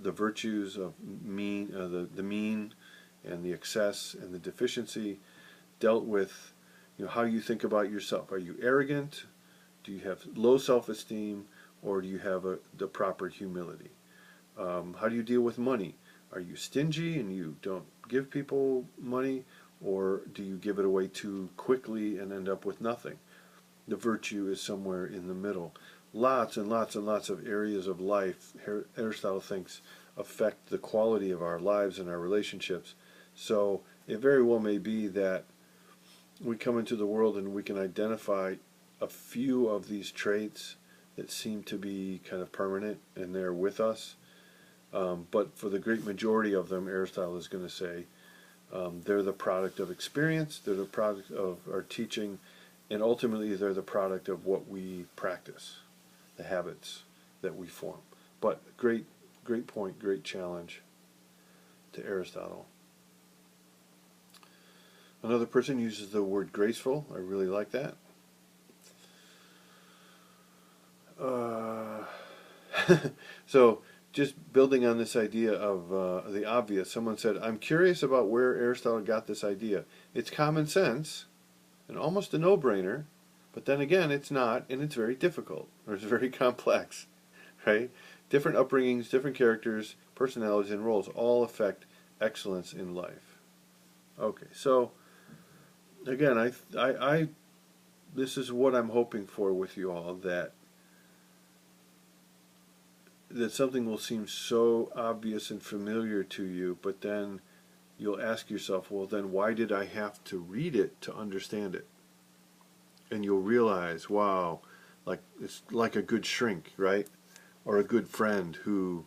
the virtues of the mean and the excess and the deficiency, dealt with how you think about yourself. Are you arrogant? Do you have low self-esteem? Or do you have the proper humility? How do you deal with money? Are you stingy and you don't give people money? Or do you give it away too quickly and end up with nothing? The virtue is somewhere in the middle. Lots and lots and lots of areas of life, Aristotle thinks, affect the quality of our lives and our relationships. So it very well may be that we come into the world and we can identify a few of these traits that seem to be kind of permanent and they're with us. But for the great majority of them, Aristotle is going to say they're the product of experience, they're the product of our teaching, and ultimately they're the product of what we practice, the habits that we form. But great point, great challenge to Aristotle. Another person uses the word graceful. I really like that. So just building on this idea of the obvious, someone said, I'm curious about where Aristotle got this idea. It's common sense and almost a no-brainer, but then again it's not, and it's very difficult, or it's very complex, right? Different upbringings, different characters, personalities, and roles all affect excellence in life. Okay, so again, I this is what I'm hoping for with you all, that something will seem so obvious and familiar to you, but then you'll ask yourself, well, then why did I have to read it to understand it? And you'll realize, wow, like it's like a good shrink, right? Or a good friend who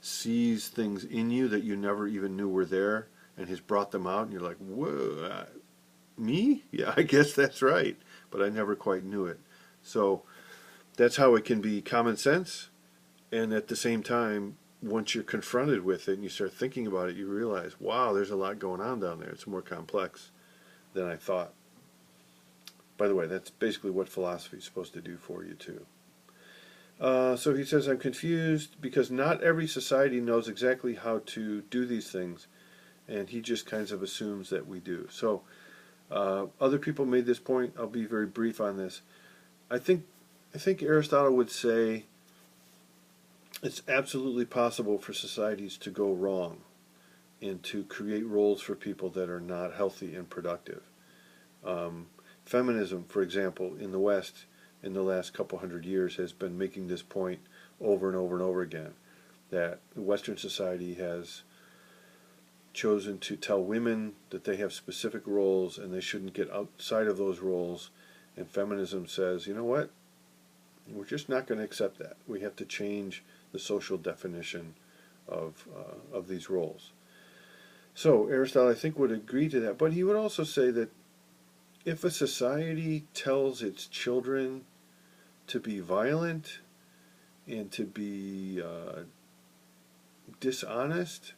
sees things in you that you never even knew were there and has brought them out, and you're like, whoa, me? Yeah, I guess that's right, but I never quite knew it. So that's how it can be common sense. And at the same time, once you're confronted with it and you start thinking about it, you realize, wow, there's a lot going on down there. It's more complex than I thought. By the way, that's basically what philosophy is supposed to do for you too. So he says, I'm confused because not every society knows exactly how to do these things, and he just kind of assumes that we do. So other people made this point. I'll be very brief on this. I think Aristotle would say it's absolutely possible for societies to go wrong and to create roles for people that are not healthy and productive. Feminism, for example, in the West, in the last couple hundred years, has been making this point over and over and over again, that Western society has chosen to tell women that they have specific roles and they shouldn't get outside of those roles, and feminism says, you know what, we're just not going to accept that. We have to change the social definition of these roles. So Aristotle, I think, would agree to that, but he would also say that if a society tells its children to be violent and to be dishonest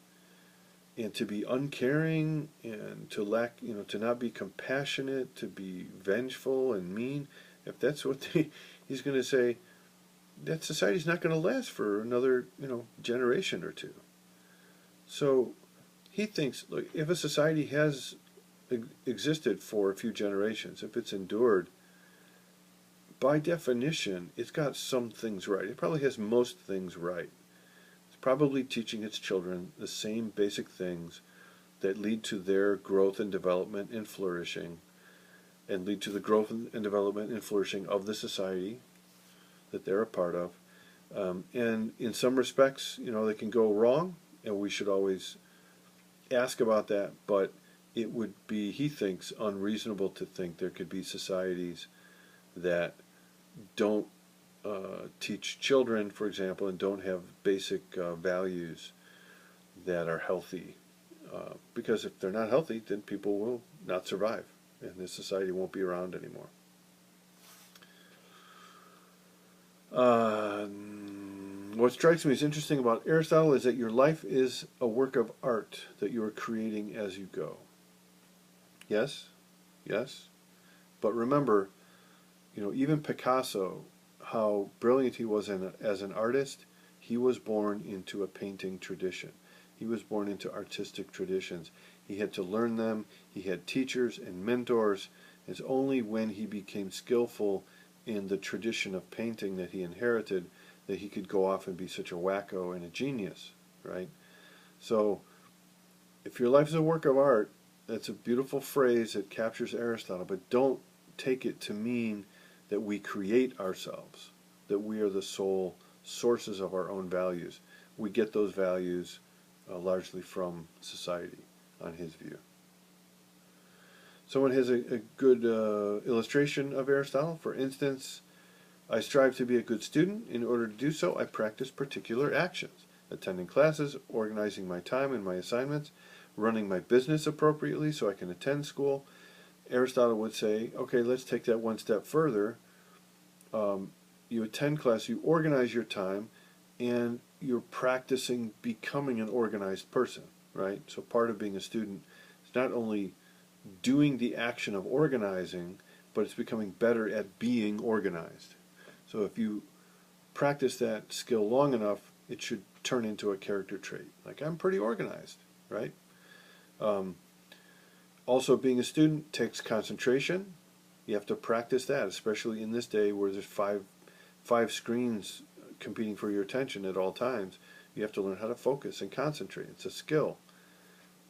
and to be uncaring and to lack, to not be compassionate, to be vengeful and mean, if that's what he's going to say, that society's not going to last for another, generation or two. So he thinks, look, if a society has existed for a few generations, if it's endured, by definition, it's got some things right. It probably has most things right. It's probably teaching its children the same basic things that lead to their growth and development and flourishing, and lead to the growth and development and flourishing of the society that they're a part of. And in some respects, they can go wrong, and we should always ask about that, but it would be, he thinks, unreasonable to think there could be societies that don't teach children, for example, and don't have basic values that are healthy. Because if they're not healthy, then people will not survive, and this society won't be around anymore. What strikes me as interesting about Aristotle is that your life is a work of art that you are creating as you go. Yes, yes. But remember, even Picasso, how brilliant he was as an artist, He was born into a painting tradition. He was born into artistic traditions. He had to learn them. He had teachers and mentors. It's only when he became skillful in the tradition of painting that he inherited that he could go off and be such a wacko and a genius, right? So, if your life is a work of art, that's a beautiful phrase that captures Aristotle, but don't take it to mean that we create ourselves, that we are the sole sources of our own values. We get those values largely from society, on his view. Someone has a good illustration of Aristotle. For instance, I strive to be a good student. In order to do so, I practice particular actions: attending classes, organizing my time and my assignments, running my business appropriately so I can attend school. Aristotle would say, okay, let's take that one step further. You attend class, you organize your time, and you're practicing becoming an organized person, right? So part of being a student is not only doing the action of organizing, but it's becoming better at being organized. So if you practice that skill long enough, it should turn into a character trait. Like, I'm pretty organized, right? Also, being a student takes concentration. You have to practice that, especially in this day where there's five screens competing for your attention at all times. You have to learn how to focus and concentrate. It's a skill.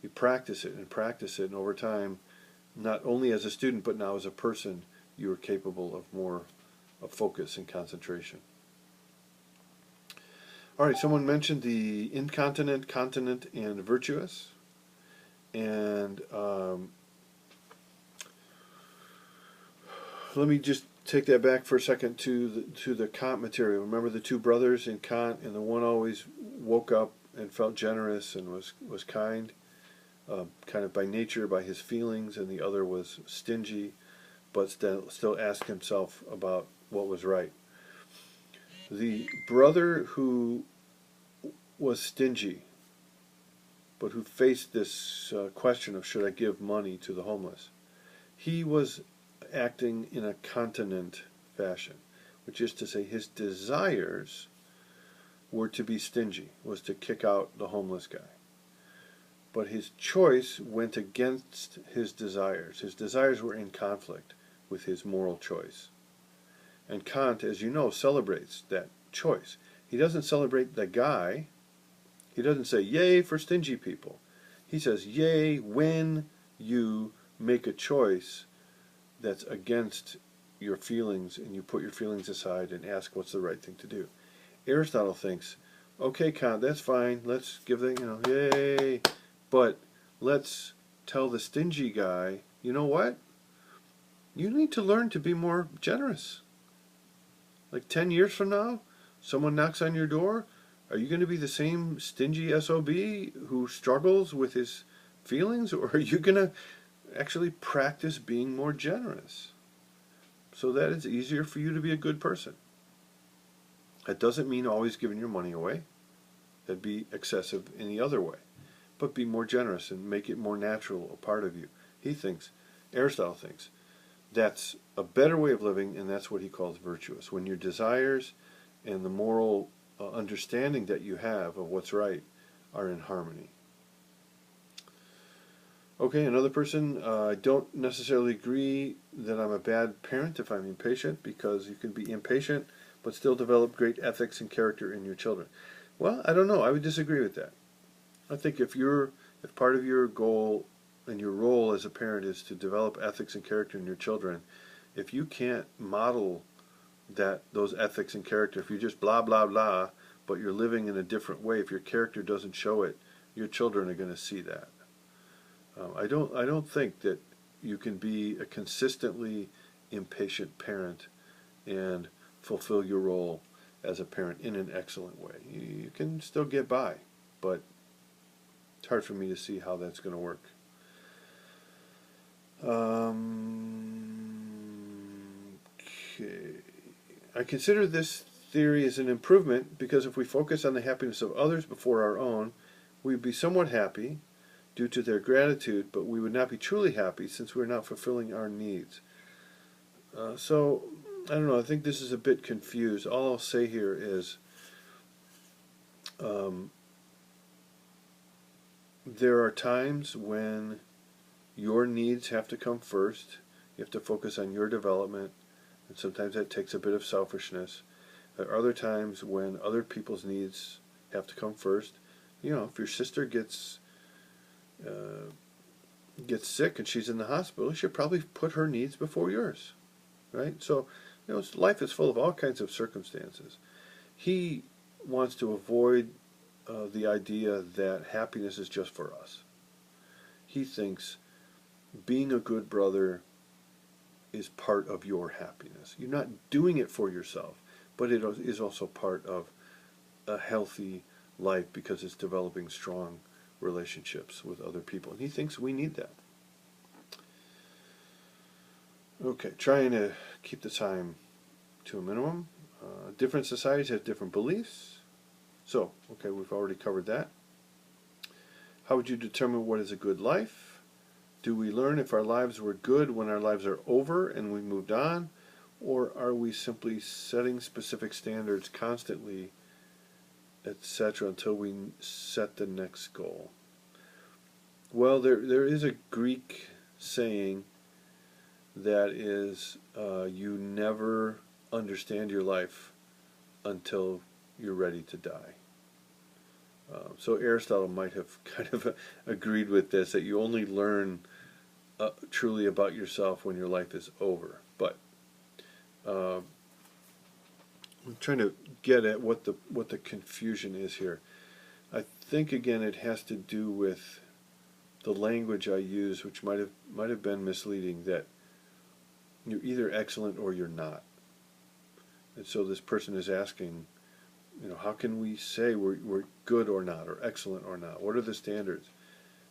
You practice it, and over time, not only as a student, but now as a person, you are capable of more of focus and concentration. All right, someone mentioned the incontinent, continent, and virtuous. And let me just take that back for a second to the Kant material. Remember the two brothers in Kant, and the one always woke up and felt generous and was kind, kind of by nature, by his feelings, and the other was stingy, but still asked himself about what was right. The brother who was stingy, but who faced this question of should I give money to the homeless, he was acting in a continent fashion, which is to say his desires were to be stingy, was to kick out the homeless guy. But his choice went against his desires. His desires were in conflict with his moral choice. And Kant, as you know, celebrates that choice. He doesn't celebrate the guy. He doesn't say, yay for stingy people. He says, yay when you make a choice that's against your feelings and you put your feelings aside and ask what's the right thing to do. Aristotle thinks, okay, Kant, that's fine. Let's give that, yay. But let's tell the stingy guy, you know what? You need to learn to be more generous. Like 10 years from now, someone knocks on your door, are you going to be the same stingy SOB who struggles with his feelings, or are you going to actually practice being more generous so that it's easier for you to be a good person? That doesn't mean always giving your money away. That'd be excessive in the other way. But be more generous and make it more natural, a part of you. Aristotle thinks, that's a better way of living, and that's what he calls virtuous. When your desires and the moral understanding that you have of what's right are in harmony. Okay, another person, I don't necessarily agree that I'm a bad parent if I'm impatient, because you can be impatient but still develop great ethics and character in your children. Well, I don't know. I would disagree with that. I think if part of your goal and your role as a parent is to develop ethics and character in your children, if you can't model those ethics and character, if you just blah blah blah, but you're living in a different way, if your character doesn't show it, your children are going to see that. I don't think that you can be a consistently impatient parent and fulfill your role as a parent in an excellent way. You can still get by, but it's hard for me to see how that's going to work. Okay. I consider this theory as an improvement because if we focus on the happiness of others before our own, we'd be somewhat happy due to their gratitude, but we would not be truly happy since we're not fulfilling our needs. So, I don't know, I think this is a bit confused. All I'll say here is Um, there are times when your needs have to come first. You have to focus on your development, and sometimes that takes a bit of selfishness. There are other times when other people's needs have to come first. You know, if your sister gets sick and she's in the hospital, you should probably put her needs before yours, right? So, you know, life is full of all kinds of circumstances. He wants to avoid the idea that happiness is just for us. He thinks being a good brother is part of your happiness. You're not doing it for yourself, but it is also part of a healthy life because it's developing strong relationships with other people. And he thinks we need that. Okay, trying to keep the time to a minimum. Different societies have different beliefs. So, okay, we've already covered that. How would you determine what is a good life? Do we learn if our lives were good when our lives are over and we moved on? Or are we simply setting specific standards constantly, etc., until we set the next goal? Well, there is a Greek saying that is, you never understand your life until you're ready to die. So Aristotle might have kind of agreed with this, that you only learn truly about yourself when your life is over. But I'm trying to get at what the confusion is here. I think again it has to do with the language I use, which might have been misleading, that you're either excellent or you're not. And so this person is asking, you know, how can we say we're good or not, or excellent or not? What are the standards?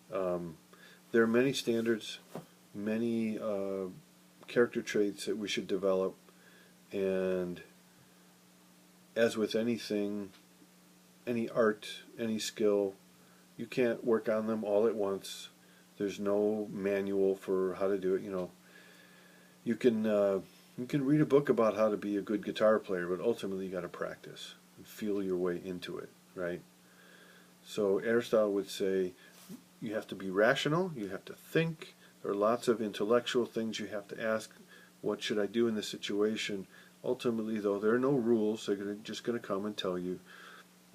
There are many standards, many character traits that we should develop, and as with anything, any art, any skill, you can't work on them all at once. There's no manual for how to do it. You know, you can read a book about how to be a good guitar player, but ultimately you got to practice and feel your way into it, right? So Aristotle would say you have to be rational, you have to think. There are lots of intellectual things you have to ask. What should I do in this situation? Ultimately, though, there are no rules. They're just going to come and tell you.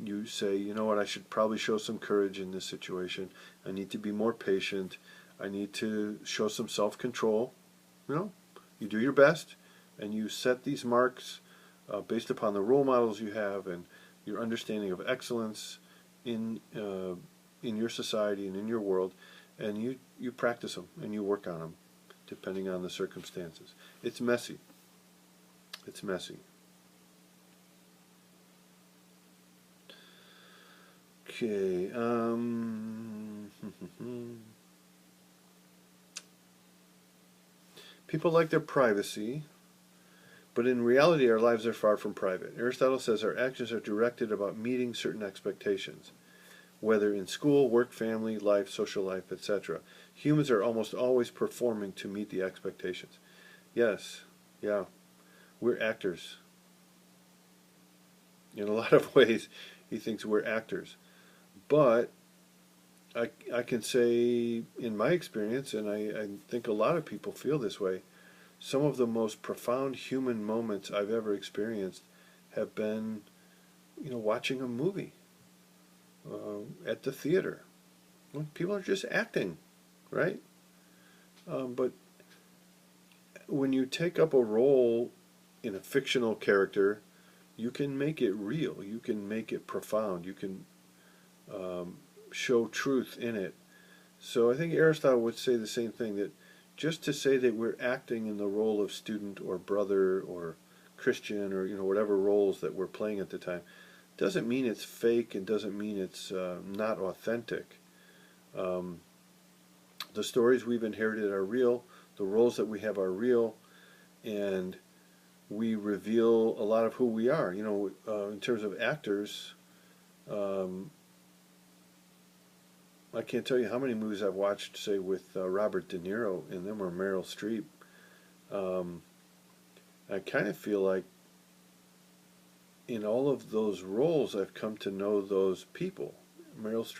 You say, you know what, I should probably show some courage in this situation. I need to be more patient. I need to show some self-control. You know, you do your best, and you set these marks based upon the role models you have and your understanding of excellence in your society and in your world, and you practice them and you work on them depending on the circumstances. It's messy. It's messy. Okay. People like their privacy, but in reality our lives are far from private. Aristotle says our actions are directed about meeting certain expectations, whether in school, work, family, life, social life, etc. Humans are almost always performing to meet the expectations. Yes, yeah, we're actors. In a lot of ways, he thinks we're actors. But I can say, in my experience, and I think a lot of people feel this way, some of the most profound human moments I've ever experienced have been, you know, watching a movie at the theater. People are just acting, right? But when you take up a role in a fictional character, you can make it real. You can make it profound. You can show truth in it. So I think Aristotle would say the same thing, that just to say that we're acting in the role of student or brother or Christian or, you know, whatever roles that we're playing at the time, doesn't mean it's fake and doesn't mean it's not authentic. The stories we've inherited are real, the roles that we have are real, and we reveal a lot of who we are. You know, in terms of actors, I can't tell you how many movies I've watched, say, with Robert De Niro in them, or Meryl Streep. I kind of feel like in all of those roles, I've come to know those people. Meryl Streep